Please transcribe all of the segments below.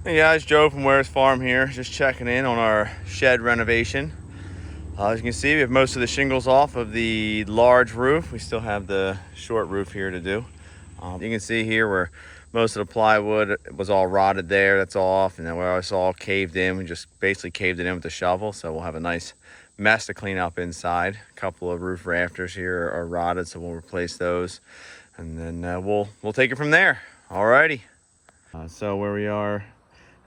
Hey guys, Joe from Ware's Farm here, just checking in on our shed renovation. As you can see, we have most of the shingles off of the large roof. We still have the short roof here to do. You can see here where most of the plywood was all rotted there, that's all off, and then where it's all caved in, we just basically caved it in with a shovel, so we'll have a nice mess to clean up inside. A couple of roof rafters here are rotted, so we'll replace those, and then we'll take it from there. Alrighty. So where we are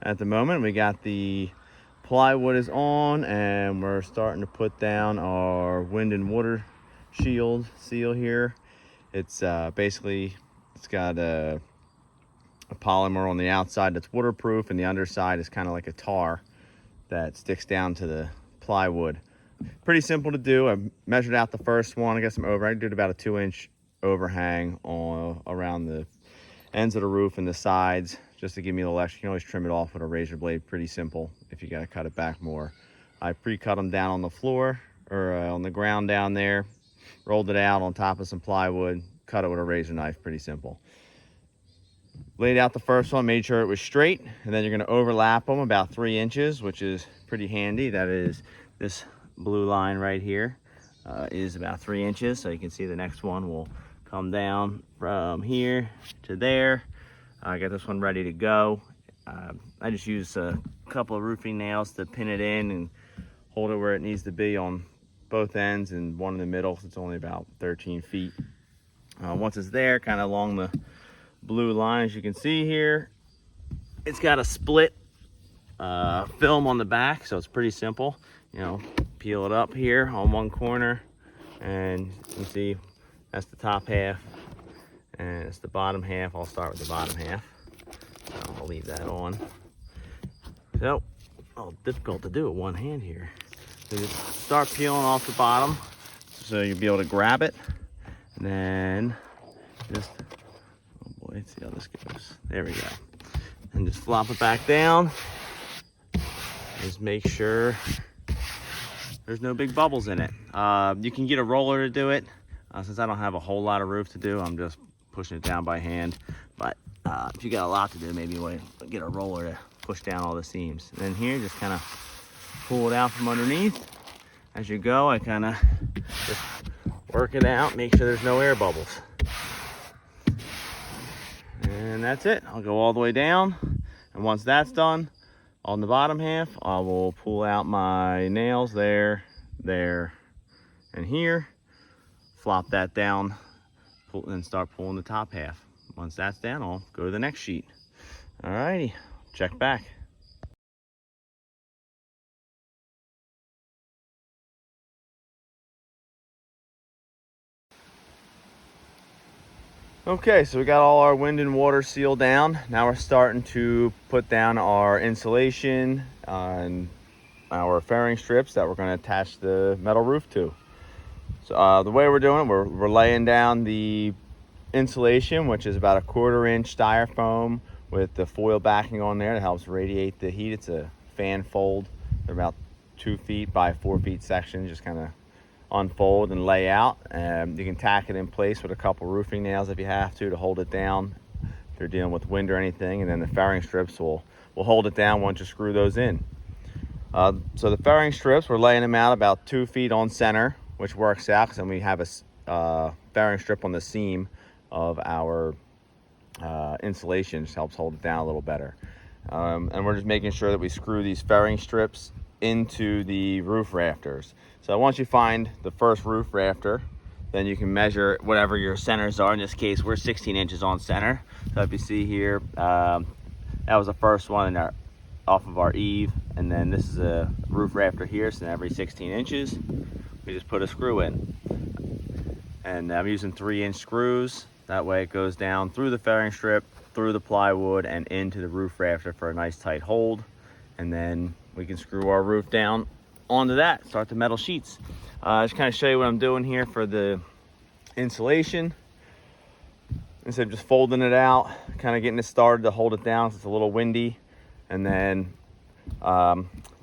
at the moment, we got the plywood is on and we're starting to put down our wind and water shield seal here. It's basically, it's got a polymer on the outside that's waterproof, and the underside is kind of like a tar that sticks down to the plywood. Pretty simple to do. I measured out the first one. I got some over. I did about a 2-inch overhang around the ends of the roof and the sides, just to give me a little extra. You can always trim it off with a razor blade. Pretty simple if you got to cut it back more. I pre-cut them down on the floor or on the ground down there, rolled it out on top of some plywood, cut it with a razor knife. Pretty simple. Laid out the first one, made sure it was straight, and then you're going to overlap them about 3 inches, which is pretty handy. That is, this blue line right here is about 3 inches, so you can see the next one will come down from here to there. I got this one ready to go. I just use a couple of roofing nails to pin it in and hold it where it needs to be on both ends, and one in the middle, so it's only about 13 feet. Once it's there, kind of along the blue line, as you can see here, it's got a split film on the back, so it's pretty simple. You know, peel it up here on one corner, and you can see that's the top half, and it's the bottom half. I'll start with the bottom half. So I'll leave that on. So, difficult to do with one hand here. So you start peeling off the bottom, so you'll be able to grab it, and then just, oh boy, let's see how this goes. There we go. And just flop it back down. Just make sure there's no big bubbles in it. You can get a roller to do it. Since I don't have a whole lot of roof to do, I'm just pushing it down by hand. But if you got a lot to do, maybe you want to get a roller to push down all the seams. And then here, just kind of pull it out from underneath. As you go, I kind of just work it out, make sure there's no air bubbles. And that's it. I'll go all the way down. And once that's done, on the bottom half, I will pull out my nails there, and here. Flop that down, and start pulling the top half. Once that's down, I'll go to the next sheet. Alrighty, check back. Okay, so we got all our wind and water sealed down. Now we're starting to put down our insulation and our fairing strips that we're going to attach the metal roof to. So the way we're doing it, we're laying down the insulation, which is about a 1/4 inch styrofoam with the foil backing on there that helps radiate the heat. It's a fan fold. They're about 2 feet by 4 feet sections, just kind of unfold and lay out. You can tack it in place with a couple roofing nails if you have to hold it down if you're dealing with wind or anything, and then the fairing strips will hold it down once you screw those in. So the fairing strips, we're laying them out about 2 feet on center, which works out because then we have a fairing strip on the seam of our insulation. Just helps hold it down a little better. And we're just making sure that we screw these fairing strips into the roof rafters. So once you find the first roof rafter, then you can measure whatever your centers are. In this case, we're 16 inches on center. So if you see here, that was the first one off of our eave, and then this is a roof rafter here, so every 16 inches we just put a screw in, and I'm using 3-inch screws. That way it goes down through the fairing strip, through the plywood, and into the roof rafter for a nice tight hold. And then we can screw our roof down onto that, start the metal sheets. Just kind of show you what I'm doing here for the insulation. Instead of just folding it out, kind of getting it started to hold it down, so it's a little windy. And then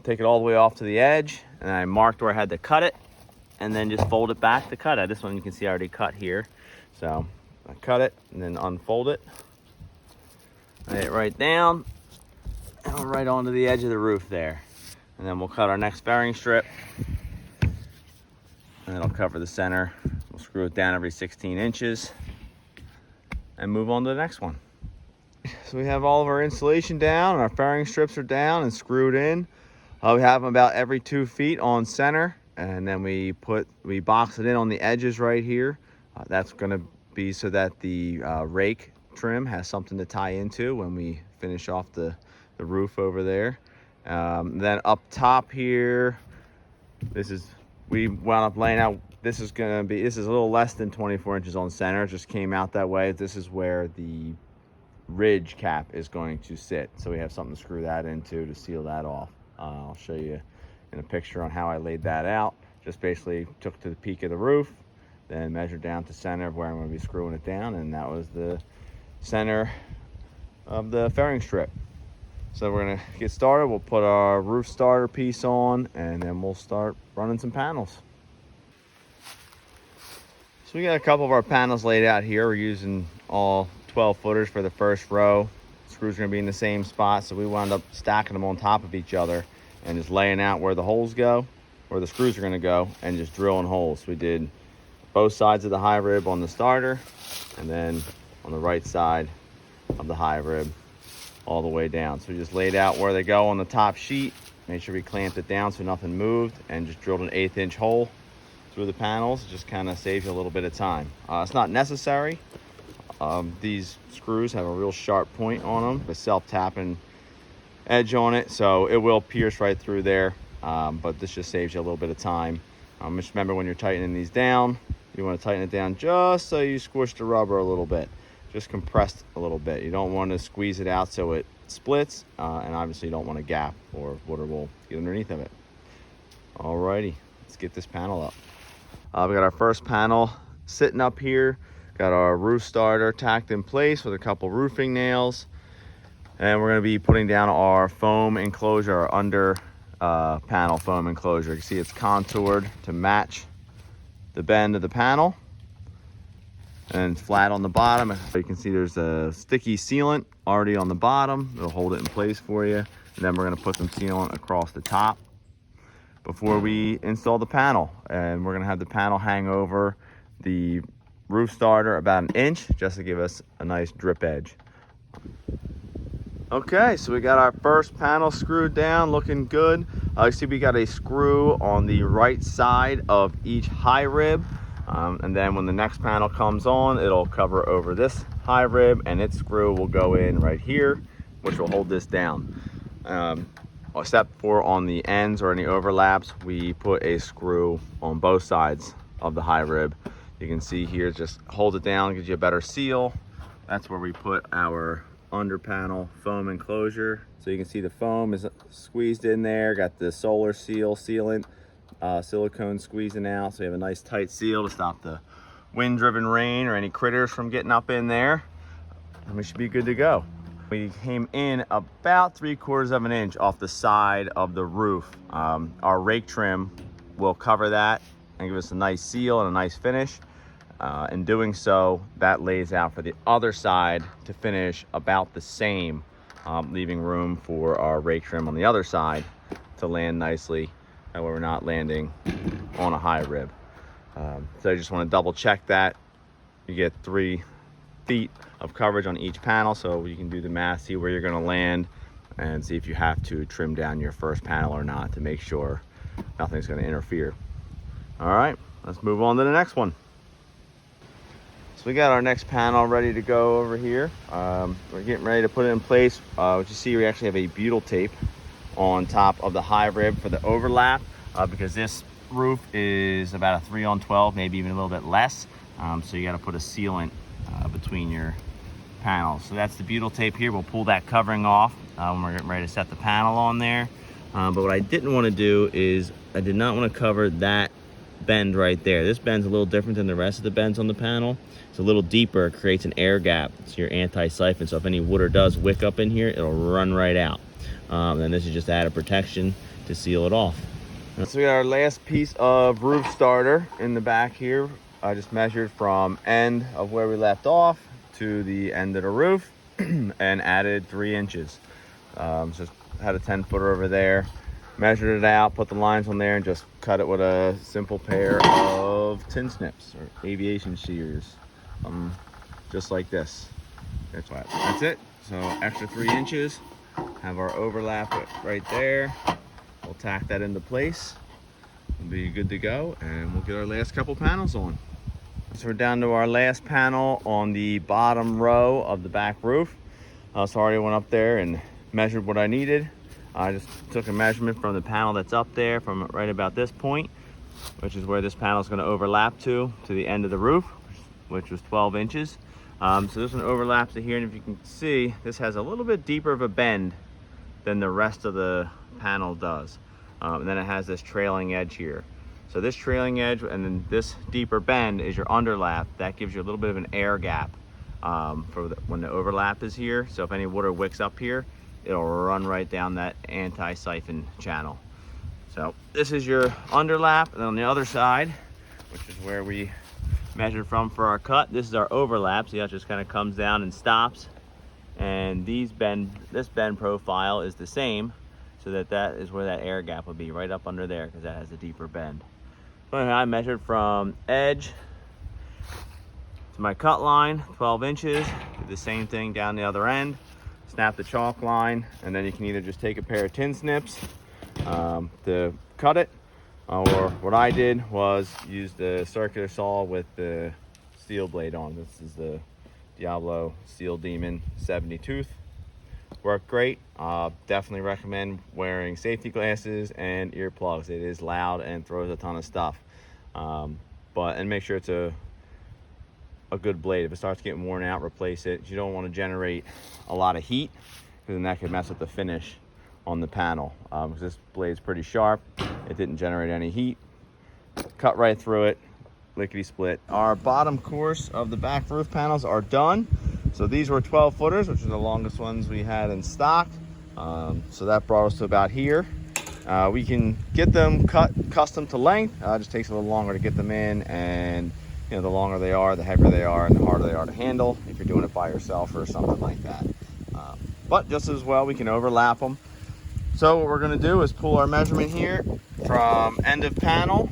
take it all the way off to the edge, and I marked where I had to cut it, and then just fold it back to cut it. This one you can see I already cut here. So I cut it and then unfold it, lay it right down, And we're right onto the edge of the roof there. And then we'll cut our next fairing strip. And it'll cover the center. We'll screw it down every 16 inches and move on to the next one. So we have all of our insulation down, and our fairing strips are down and screwed in. We have them about every 2 feet on center, and then we box it in on the edges right here. That's going to be so that the rake trim has something to tie into when we finish off the roof over there. Then up top here, we wound up laying out, this is a little less than 24 inches on center. It just came out that way. This is where the ridge cap is going to sit. So we have something to screw that into to seal that off. I'll show you in a picture on how I laid that out. Just basically took to the peak of the roof, then measured down to center of where I'm going to be screwing it down, and that was the center of the fairing strip. So we're going to get started. We'll put our roof starter piece on, and then we'll start running some panels. So we got a couple of our panels laid out here. We're using all 12 footers for the first row. Screws are going to be in the same spot, so we wound up stacking them on top of each other and just laying out where the holes go, where the screws are going to go, and just drilling holes. We did both sides of the high rib on the starter, and then on the right side of the high rib all the way down. So we just laid out where they go on the top sheet, made sure we clamped it down so nothing moved, and just drilled an 1/8 inch hole through the panels. It just kind of saves you a little bit of time. It's not necessary. These screws have a real sharp point on them, a self-tapping edge on it, so it will pierce right through there, but this just saves you a little bit of time. Just remember, when you're tightening these down, you want to tighten it down just so you squish the rubber a little bit, just compressed a little bit. You don't want to squeeze it out so it splits, and obviously you don't want a gap or water will get underneath of it. Alrighty, let's get this panel up. We got our first panel sitting up here. Got our roof starter tacked in place with a couple roofing nails. And we're going to be putting down our foam enclosure, our under panel foam enclosure. You can see it's contoured to match the bend of the panel. And it's flat on the bottom. You can see there's a sticky sealant already on the bottom. It'll hold it in place for you. And then we're going to put some sealant across the top before we install the panel. And we're going to have the panel hang over the roof starter about 1 inch just to give us a nice drip edge. Okay, so we got our first panel screwed down, looking good. You see we got a screw on the right side of each high rib, and then when the next panel comes on, it'll cover over this high rib, and its screw will go in right here, which will hold this down. Except for on the ends or any overlaps, we put a screw on both sides of the high rib. You can see here, just hold it down, gives you a better seal. That's where we put our under panel foam enclosure. So you can see the foam is squeezed in there, got the solar sealant, silicone squeezing out. So you have a nice tight seal to stop the wind-driven rain or any critters from getting up in there. And we should be good to go. We came in about 3/4 of an inch off the side of the roof. Our rake trim will cover that and give us a nice seal and a nice finish. In doing so, that lays out for the other side to finish about the same, leaving room for our rake trim on the other side to land nicely, and where we're not landing on a high rib. So I just want to double check that. You get 3 feet of coverage on each panel, so you can do the math, see where you're going to land, and see if you have to trim down your first panel or not to make sure nothing's going to interfere. All right, let's move on to the next one. So we got our next panel ready to go over here. We're getting ready to put it in place. What you see, we actually have a butyl tape on top of the high rib for the overlap, because this roof is about a 3-on-12, maybe even a little bit less. So you got to put a sealant between your panels. So that's the butyl tape here. We'll pull that covering off when we're getting ready to set the panel on there. But what I didn't want to do is I did not want to cover that bend right there. This bend's a little different than the rest of the bends on the panel. It's a little deeper, it creates an air gap. It's your anti-siphon, so if any water does wick up in here, it'll run right out. And this is just added protection to seal it off. So we got our last piece of roof starter in the back here. I just measured from end of where we left off to the end of the roof and added 3 inches. Just had a 10-footer over there, measured it out, put the lines on there, and just cut it with a simple pair of tin snips or aviation shears, just like this. That's it. So extra 3 inches. Have our overlap right there. We'll tack that into place. We'll be good to go, and we'll get our last couple panels on. So we're down to our last panel on the bottom row of the back roof. So I already went up there and measured what I needed. I just took a measurement from the panel that's up there from right about this point, which is where this panel is going to overlap to the end of the roof, which was 12 inches. So this one overlaps to here, and if you can see, this has a little bit deeper of a bend than the rest of the panel does. And then it has this trailing edge here. So this trailing edge and then this deeper bend is your underlap. That gives you a little bit of an air gap when the overlap is here. So if any water wicks up here, it'll run right down that anti-siphon channel. So this is your underlap, and on the other side, which is where we measured from for our cut, this is our overlap. See how it just kind of comes down and stops. And this bend profile is the same, so that is where that air gap would be, right up under there, because that has a deeper bend. So I measured from edge to my cut line, 12 inches. Do the same thing down the other end. Snap the chalk line, and then you can either just take a pair of tin snips to cut it, or what I did was use the circular saw with the steel blade on. This is the Diablo Steel Demon 70 tooth. Worked great. Definitely recommend wearing safety glasses and earplugs. It is loud and throws a ton of stuff. And make sure it's a good blade. If it starts getting worn out, replace it. You don't want to generate a lot of heat, because then that could mess up the finish on the panel. Because this blade's pretty sharp. It didn't generate any heat. Cut right through it. Lickety split. Our bottom course of the back roof panels are done. So these were 12 footers, which are the longest ones we had in stock. So that brought us to about here. We can get them cut custom to length. It just takes a little longer to get them in, and the longer they are, the heavier they are, and the harder they are to handle if you're doing it by yourself or something like that. But just as well, we can overlap them. So what we're going to do is pull our measurement here from end of panel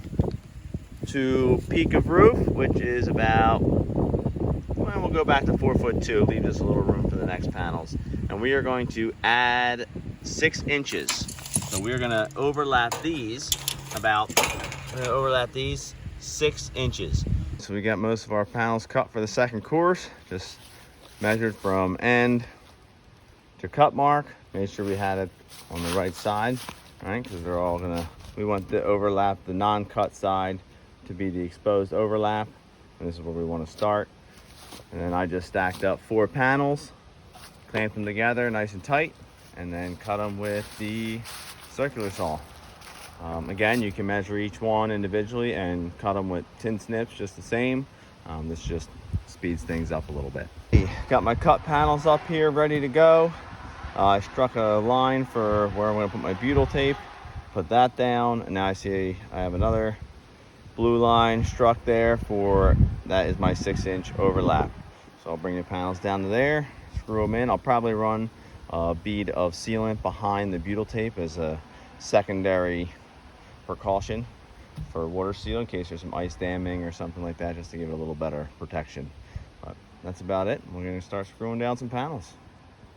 to peak of roof, which is about, well, we'll go back to 4'2", leave us a little room for the next panels. And we are going to add 6 inches. So we're going to overlap these 6 inches. So we got most of our panels cut for the second course. Just measured from end to cut mark. Made sure we had it on the right side, right? Because they're all we want the overlap, the non-cut side, to be the exposed overlap. And this is where we want to start. And then I just stacked up 4 panels, clamped them together nice and tight, and then cut them with the circular saw. Again, you can measure each one individually and cut them with tin snips just the same. This just speeds things up a little bit. Got my cut panels up here ready to go. I struck a line for where I'm going to put my butyl tape, put that down, and now I see I have another blue line struck there that is my 6-inch overlap. So I'll bring the panels down to there, screw them in. I'll probably run a bead of sealant behind the butyl tape as a secondary precaution for water seal in case there's some ice damming or something like that, just to give it a little better protection. But that's about it. We're going to start screwing down some panels.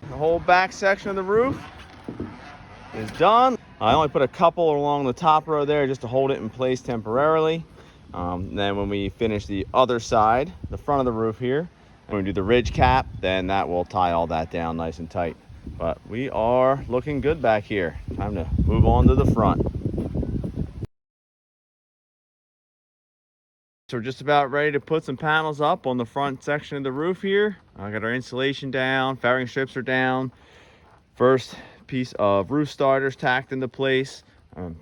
The whole back section of the roof is done. I only put a couple along the top row there just to hold it in place temporarily. Then when we finish the other side, the front of the roof here, when we do the ridge cap, then that will tie all that down nice and tight. But we are looking good back here. Time to move on to the front. So we're just about ready to put some panels up on the front section of the roof here. I got our insulation down, fouring strips are down. First piece of roof starters tacked into place.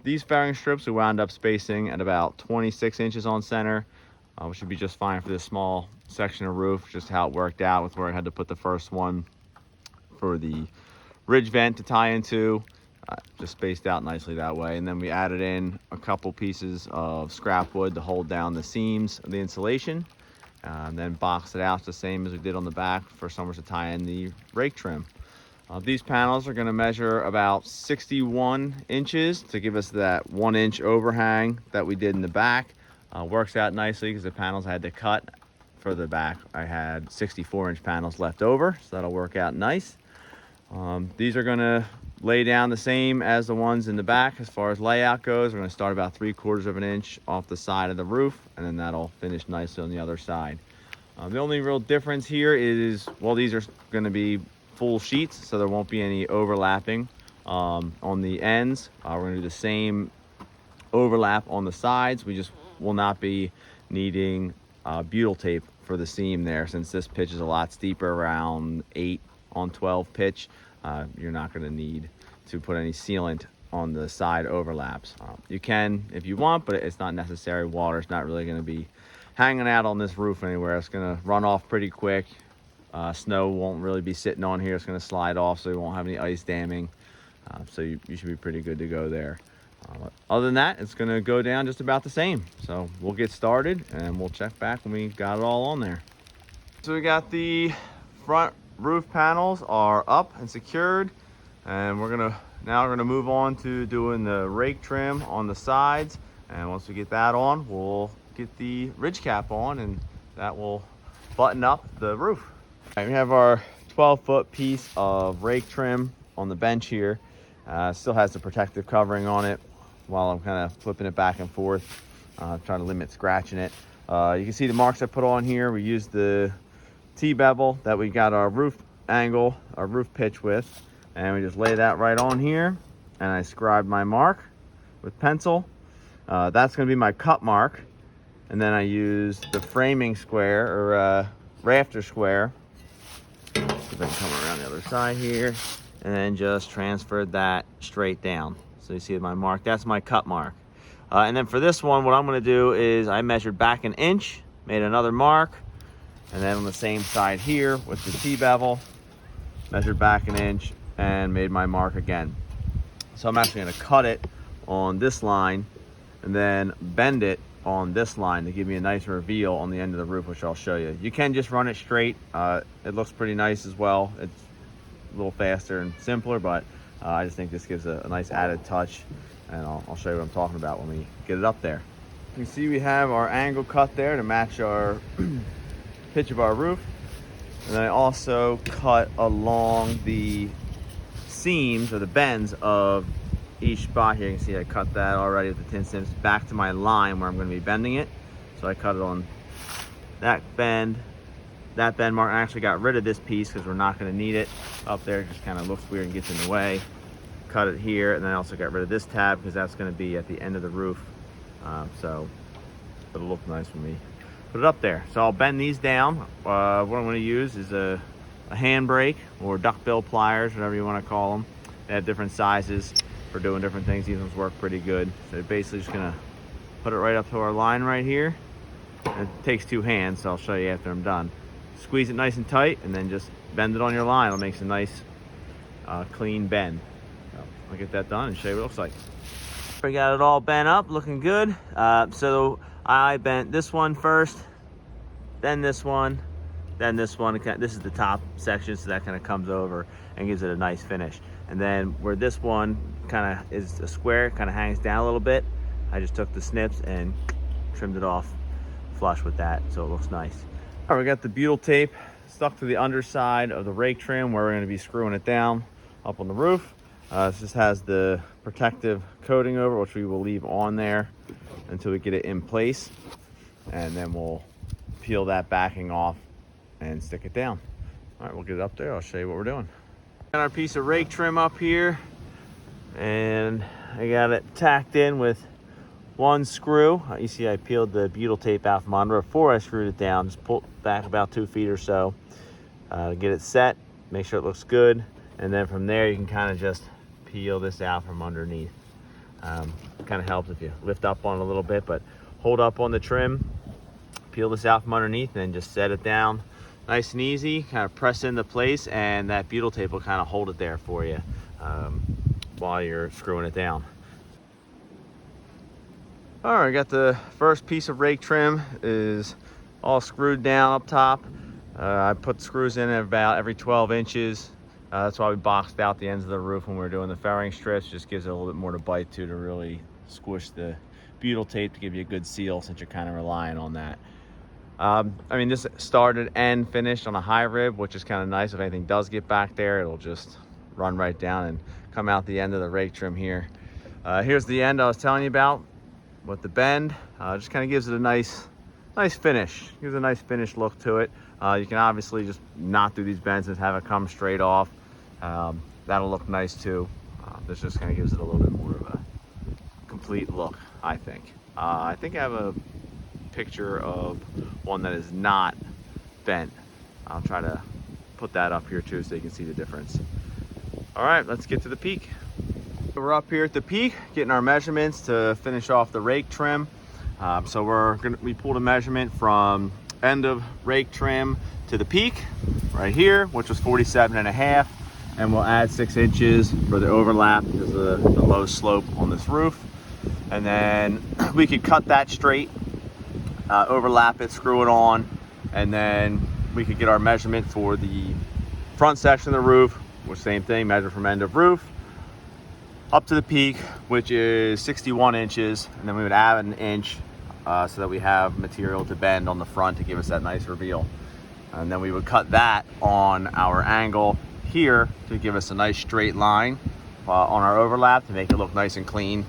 These fouring strips we wound up spacing at about 26 inches on center, which should be just fine for this small section of roof, just how it worked out with where I had to put the first one for the ridge vent to tie into. Just spaced out nicely that way. And then we added in a couple pieces of scrap wood to hold down the seams of the insulation, and then boxed it out the same as we did on the back for somewhere to tie in the rake trim. These panels are going to measure about 61 inches to give us that 1 inch overhang that we did in the back. Works out nicely because the panels I had to cut for the back, I had 64-inch panels left over, so that'll work out nice. These are going to lay down the same as the ones in the back as far as layout goes. We're going to start about 3/4 of an inch off the side of the roof, and then that'll finish nicely on the other side. The only real difference here is, well, these are going to be full sheets, so there won't be any overlapping on the ends. We're going to do the same overlap on the sides. We just will not be needing butyl tape for the seam there, since this pitch is a lot steeper, around 8 on 12 pitch. You're not going to need to put any sealant on the side overlaps. You can if you want, but it's not necessary. Water's not really going to be hanging out on this roof anywhere. It's going to run off pretty quick. Snow won't really be sitting on here. It's going to slide off, so you won't have any ice damming. So you should be pretty good to go there. Other than that, it's going to go down just about the same. So we'll get started and we'll check back when we got it all on there. So we got the front roof panels are up and secured, and we're gonna move on to doing the rake trim on the sides. And once we get that on, we'll get the ridge cap on, and that will button up the roof. All right, we have our 12-foot piece of rake trim on the bench here. Still has the protective covering on it while I'm kind of flipping it back and forth, trying to limit scratching it. You can see the marks I put on here. We used the T-bevel that we got our roof angle, our roof pitch with, and we just lay that right on here, and I scribed my mark with pencil. That's going to be my cut mark, and then I used the framing square, or rafter square. See if I can come around the other side here, and then just transferred that straight down. So you see my mark, that's my cut mark. And then for this one, what I'm going to do is I measured back 1 inch, made another mark, and then on the same side here with the T-bevel, measured back 1 inch and made my mark again. So I'm actually going to cut it on this line and then bend it on this line to give me a nice reveal on the end of the roof, which I'll show you. You can just run it straight. It looks pretty nice as well. It's a little faster and simpler, but I just think this gives a nice added touch, and I'll show you what I'm talking about when we get it up there. You can see we have our angle cut there to match our pitch of our roof, and then I also cut along the seams or the bends of each spot here. You can see I cut that already with the tin snips back to my line where I'm going to be bending it. So I cut it on that bend mark. I actually got rid of this piece because we're not going to need it up there. It just kind of looks weird and gets in the way. Cut it here, and then I also got rid of this tab because that's going to be at the end of the roof, so it'll look nice when we put it up there. So I'll bend these down. What I'm going to use is a handbrake or duckbill pliers, whatever you want to call them. They have different sizes for doing different things. These ones work pretty good. So basically just going to put it right up to our line right here. It takes 2 hands, so I'll show you after I'm done. Squeeze it nice and tight, and then just bend it on your line. It'll make a nice clean bend. So I'll get that done and show you what it looks like. We got it all bent up, looking good. So I bent this one first, then this one, then this one. This is the top section, so that kind of comes over and gives it a nice finish. And then where this one kind of is a square, kind of hangs down a little bit, I just took the snips and trimmed it off flush with that, so it looks nice. All right, we got the butyl tape stuck to the underside of the rake trim where we're going to be screwing it down up on the roof. This just has the protective coating over, which we will leave on there until we get it in place, and then we'll peel that backing off and stick it down. All right, we'll get it up there. I'll show you what we're doing. Got our piece of rake trim up here, and I got it tacked in with 1 screw. You see I peeled the butyl tape out from under before I screwed it down. Just pull it back about 2 feet or so to get it set, make sure it looks good, and then from there you can kind of just peel this out from underneath. Kind of helps if you lift up on it a little bit, but hold up on the trim, peel this out from underneath, and then just set it down nice and easy. Kind of press into place, and that butyl tape will kind of hold it there for you while you're screwing it down. All right, got the first piece of rake trim is all screwed down up top. I put screws in at about every 12 inches That's why we boxed out the ends of the roof when we were doing the fairing strips. Just gives it a little bit more to bite to really squish the butyl tape to give you a good seal, since you're kind of relying on that. I mean, this started and finished on a high rib, which is kind of nice. If anything does get back there, it'll just run right down and come out the end of the rake trim here. Here's the end I was telling you about with the bend. Just kind of gives it a nice finish. Gives a nice finished look to it. You can obviously just not do these bends and have it come straight off. That'll look nice too. This just kind of gives it a little bit more of a complete look, I think. I think I have a picture of one that is not bent. I'll try to put that up here too so you can see the difference. All right, let's get to the peak. We're up here at the peak getting our measurements to finish off the rake trim. So we pulled a measurement from end of rake trim to the peak right here, which was 47.5, and we'll add 6 inches for the overlap because of the low slope on this roof. And then we could cut that straight, overlap it, screw it on, and then we could get our measurement for the front section of the roof, which same thing, measure from end of roof up to the peak, which is 61 inches, and then we would add an inch so that we have material to bend on the front to give us that nice reveal. And then we would cut that on our angle here to give us a nice straight line on our overlap to make it look nice and clean.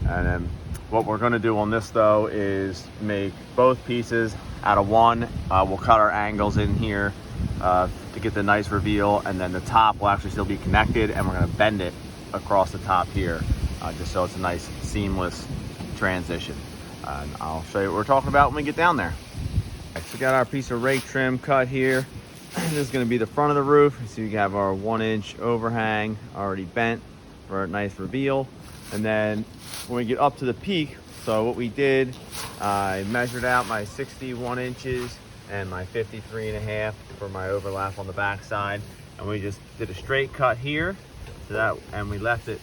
And then what we're going to do on this though is make both pieces out of one. We'll cut our angles in here to get the nice reveal, and then the top will actually still be connected, and we're going to bend it across the top here just so it's a nice seamless transition. And I'll show you what we're talking about when we get down there. So we got our piece of rake trim cut here. This is going to be the front of the roof. So you have our 1-inch overhang already bent for a nice reveal. And then when we get up to the peak, so what we did, I measured out my 61 inches and my 53.5 for my overlap on the back side, and we just did a straight cut here to that, and we left it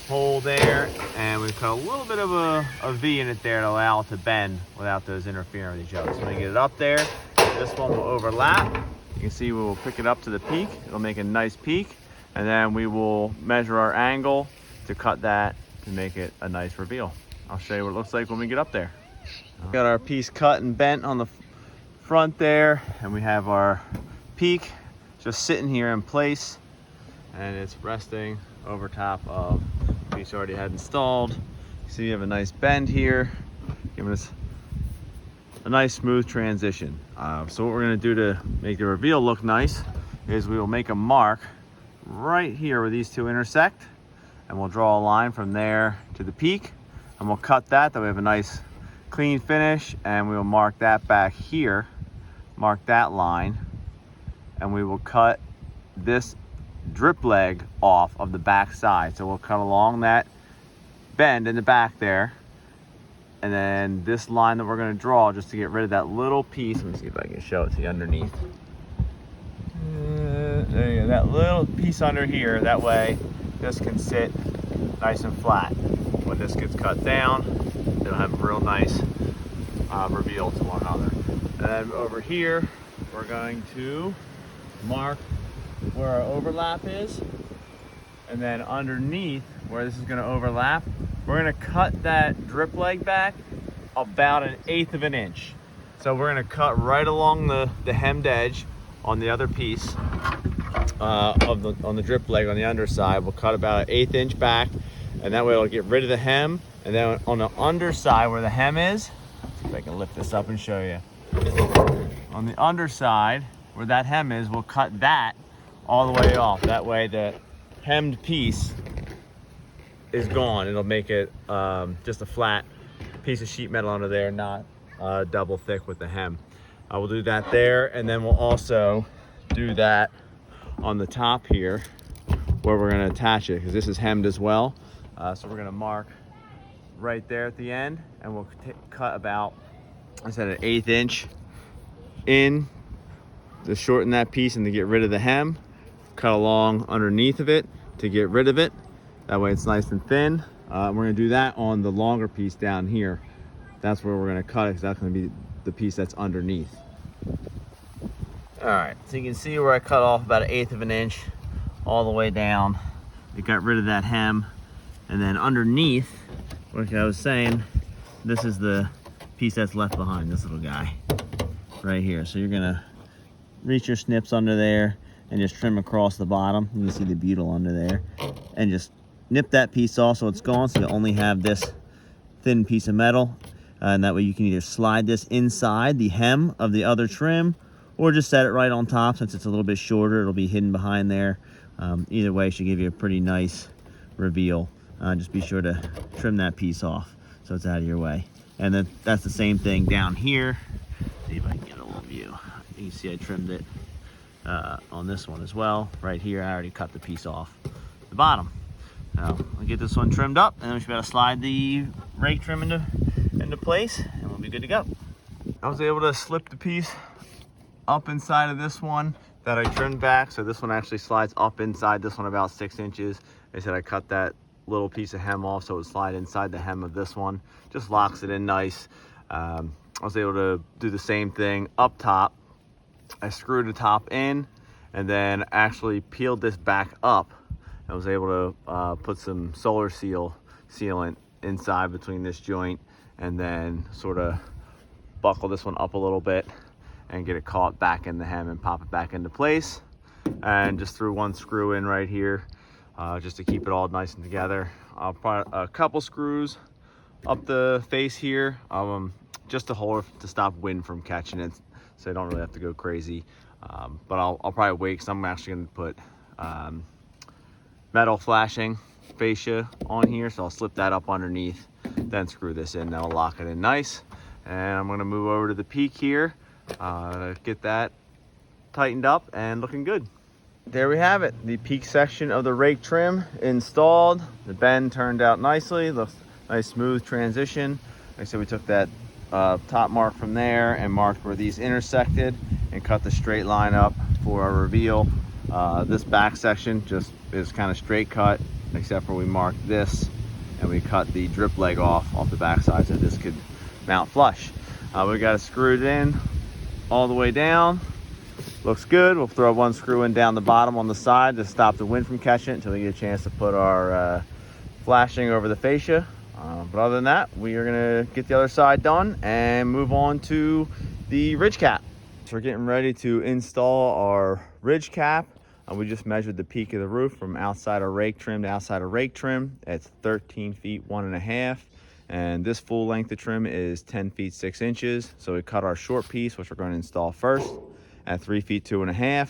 hole there, and we cut a little bit of a V in it there to allow it to bend without those interfering with each other. So when we get it up there, this one will overlap. You can see we will pick it up to the peak. It'll make a nice peak, and then we will measure our angle to cut that to make it a nice reveal. I'll show you what it looks like when we get up there. Got our piece cut and bent on the front there, and we have our peak just sitting here in place, and it's resting over top of the piece we already had installed. You see we have a nice bend here, giving us a nice smooth transition. So what we're going to do to make the reveal look nice is we will make a mark right here where these two intersect, and we'll draw a line from there to the peak, and we'll cut that we have a nice clean finish, and we will mark that back here, mark that line, and we will cut this drip leg off of the back side. So we'll cut along that bend in the back there, and then this line that we're going to draw just to get rid of that little piece. Let me see if I can show it to you underneath. There you go, that little piece under here, that way this can sit nice and flat. When this gets cut down, it'll have a real nice reveal to one another. And then over here, we're going to mark where our overlap is, and then underneath where this is going to overlap, we're going to cut that drip leg back about 1/8 of an inch. So we're going to cut right along the hemmed edge on the other piece on the drip leg on the underside. We'll cut about 1/8 inch back, and that way it'll get rid of the hem. And then on the underside where the hem is, see if I can lift this up and show you. On the underside where that hem is, we'll cut that all the way off. That way the hemmed piece is gone. It'll make it just a flat piece of sheet metal under there, not double thick with the hem. We'll do that there, and then we'll also do that on the top here where we're going to attach it, because this is hemmed as well. So we're going to mark right there at the end, and we'll cut about, I said, 1/8 inch in to shorten that piece and to get rid of the hem. Cut along underneath of it to get rid of it. That way it's nice and thin. We're going to do that on the longer piece down here. That's where we're going to cut it, because that's going to be the piece that's underneath. All right, so you can see where I cut off about 1/8 of an inch all the way down. It got rid of that hem. And then underneath, like I was saying, this is the piece that's left behind, this little guy right here. So you're gonna reach your snips under there and just trim across the bottom. You can see the butyl under there. And just nip that piece off so it's gone, so you only have this thin piece of metal. And that way you can either slide this inside the hem of the other trim or just set it right on top. Since it's a little bit shorter, it'll be hidden behind there. Either way should give you a pretty nice reveal. Just be sure to trim that piece off so it's out of your way. And then that's the same thing down here. See if I can get a little view. You can see I trimmed it on this one as well. Right here, I already cut the piece off the bottom. Now, I'll get this one trimmed up, and then we should be able to slide the rake trim into place, and we'll be good to go. I was able to slip the piece up inside of this one that I trimmed back. So this one actually slides up inside this one about 6 inches. I said I cut that little piece of hem off so it would slide inside the hem of this one. Just locks it in nice. I was able to do the same thing up top. I screwed the top in and then actually peeled this back up. I was able to put some solar sealant inside between this joint and then sort of buckle this one up a little bit and get it caught back in the hem and pop it back into place. And just threw one screw in right here just to keep it all nice and together. I'll put a couple screws up the face here just to hold to stop wind from catching it, so I don't really have to go crazy. But I'll probably wait, because I'm actually going to put metal flashing fascia on here, so I'll slip that up underneath, then screw this in. That'll lock it in nice. And I'm going to move over to the peak here, get that tightened up and looking good. There we have it, the peak section of the rake trim installed. The bend turned out nicely, looks nice smooth transition. Like I said, we took that top mark from there and marked where these intersected and cut the straight line up for our reveal. This back section just is kind of straight cut, except for we marked this and we cut the drip leg off the back side so this could mount flush. We got it screwed in all the way down. Looks good. We'll throw one screw in down the bottom on the side to stop the wind from catching it until we get a chance to put our flashing over the fascia. But other than that, we are gonna get the other side done and move on to the ridge cap. So we're getting ready to install our ridge cap. We just measured the peak of the roof from outside our rake trim to outside our rake trim. It's 13 feet 1.5. And this full length of trim is 10 feet 6 inches. So we cut our short piece, which we're going to install first, at 3 feet 2.5.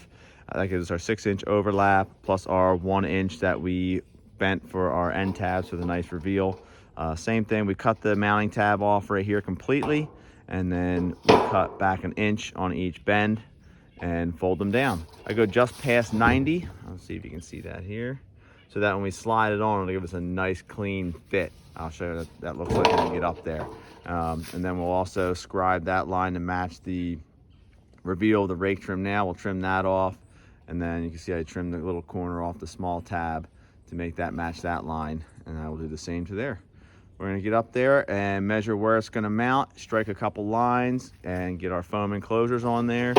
That gives us our 6-inch overlap plus our 1 inch that we bent for our end tabs for the nice reveal. Same thing, we cut the mounting tab off right here completely, and then we cut back 1 inch on each bend and fold them down. I go just past 90. Let's see if you can see that here. So that when we slide it on, it'll give us a nice clean fit. I'll show you what that looks like when we get up there. And then we'll also scribe that line to match the reveal of the rake trim now. We'll trim that off. And then you can see I trimmed the little corner off the small tab to make that match that line. And I will do the same to there. We're gonna get up there and measure where it's gonna mount, strike a couple lines and get our foam enclosures on there.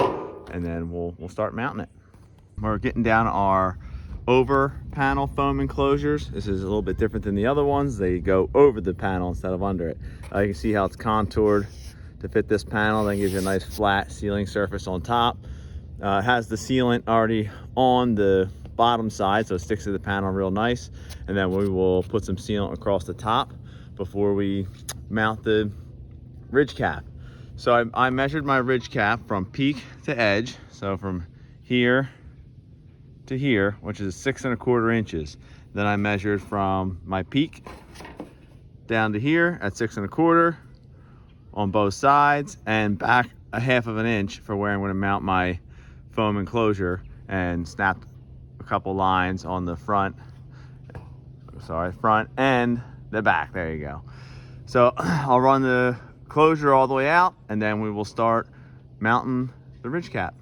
And then we'll start mounting it. We're getting down our over panel foam enclosures. This is a little bit different than the other ones. They go over the panel instead of under it. You can see how it's contoured to fit this panel. Then gives you a nice flat sealing surface on top. It has the sealant already on the bottom side, so it sticks to the panel real nice. And then we will put some sealant across the top before we mount the ridge cap. So I measured my ridge cap from peak to edge. So from here to here, which is 6 1/4 inches. Then I measured from my peak down to here at 6 1/4 on both sides, and back 1/2 inch for where I'm going to mount my foam enclosure, and snapped a couple lines on the front and the back. There you go. So I'll run the closure all the way out, and then we will start mounting the ridge cap.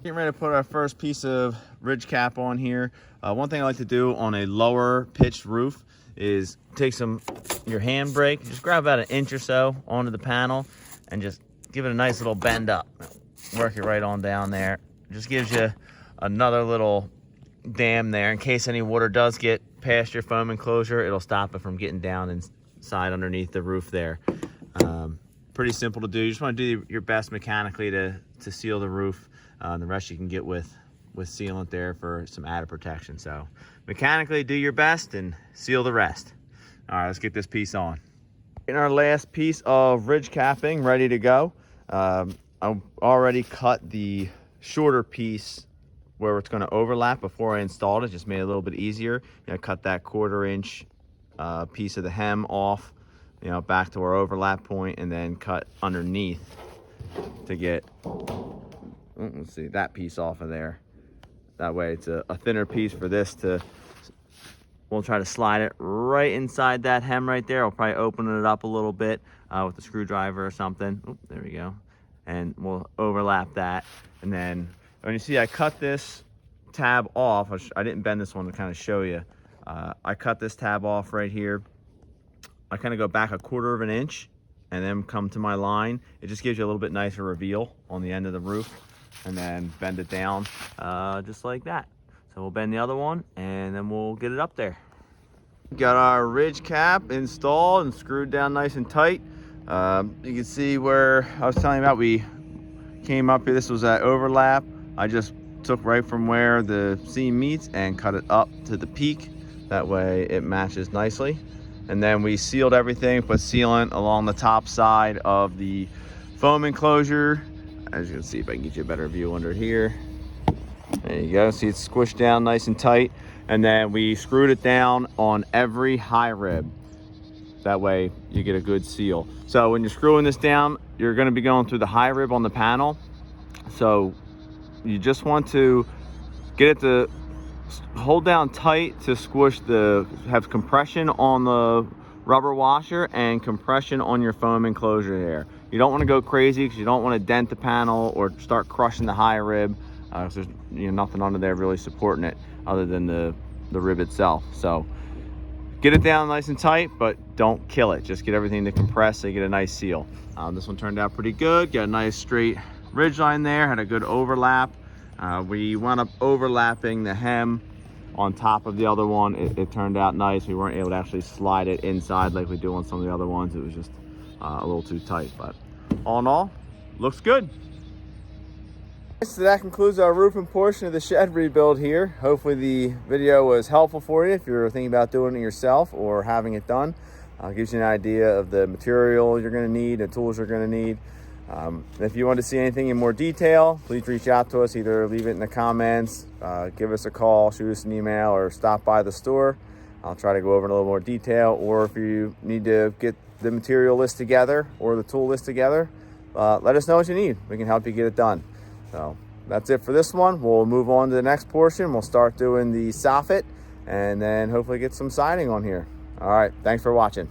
Getting ready to put our first piece of ridge cap on here. One thing I like to do on a lower pitched roof is take your handbrake, just grab about 1 inch or so onto the panel and just give it a nice little bend up. Work it right on down there Just gives you another little dam there in case any water does get past your foam enclosure. It'll stop it from getting down inside underneath the roof there. Pretty simple to do. You just want to do your best mechanically to seal the roof. The rest you can get with sealant there for some added protection. So mechanically do your best and seal the rest. All right, let's get this piece on. In our last piece of ridge capping ready to go. I already cut the shorter piece where it's going to overlap before I installed it. Just made it a little bit easier. Cut that 1/4 inch piece of the hem off, back to our overlap point, and then cut underneath to get, let's see, that piece off of there. That way it's a thinner piece for this to, we'll try to slide it right inside that hem right there. I'll probably open it up a little bit with a screwdriver or something. Oop, there we go. And we'll overlap that. And then when you see I cut this tab off, I didn't bend this one to kind of show you. I cut this tab off right here. I kind of go back 1/4 inch and then come to my line. It just gives you a little bit nicer reveal on the end of the roof, and then bend it down just like that. So we'll bend the other one and then we'll get it up there. Got our ridge cap installed and screwed down nice and tight. You can see where I was telling you about, we came up here, this was that overlap. I just took right from where the seam meets and cut it up to the peak. That way it matches nicely. And then we sealed everything, put sealant along the top side of the foam enclosure. As you can see, if I can get you a better view under here. There you go, see it's squished down nice and tight. And then we screwed it down on every high rib. That way you get a good seal. So when you're screwing this down, you're gonna be going through the high rib on the panel. So you just want to get it to hold down tight to squish have compression on the rubber washer and compression on your foam enclosure there. You don't want to go crazy because you don't want to dent the panel or start crushing the high rib. There's nothing under there really supporting it other than the rib itself. So get it down nice and tight, but don't kill it. Just get everything to compress so you get a nice seal. This one turned out pretty good. Got a nice straight ridge line there, had a good overlap. We wound up overlapping the hem on top of the other one. It turned out nice. We weren't able to actually slide it inside like we do on some of the other ones. It was just a little too tight, but all in all, looks good. So that concludes our roofing portion of the shed rebuild here. Hopefully the video was helpful for you if you're thinking about doing it yourself or having it done. Gives you an idea of the material you're going to need, the tools you're going to need. If you want to see anything in more detail, please reach out to us. Either leave it in the comments, give us a call, shoot us an email, or stop by the store. I'll try to go over in a little more detail. Or if you need to get the material list together or the tool list together, let us know what you need. We can help you get it done. So that's it for this one. We'll move on to the next portion. We'll start doing the soffit and then hopefully get some siding on here. All right, thanks for watching.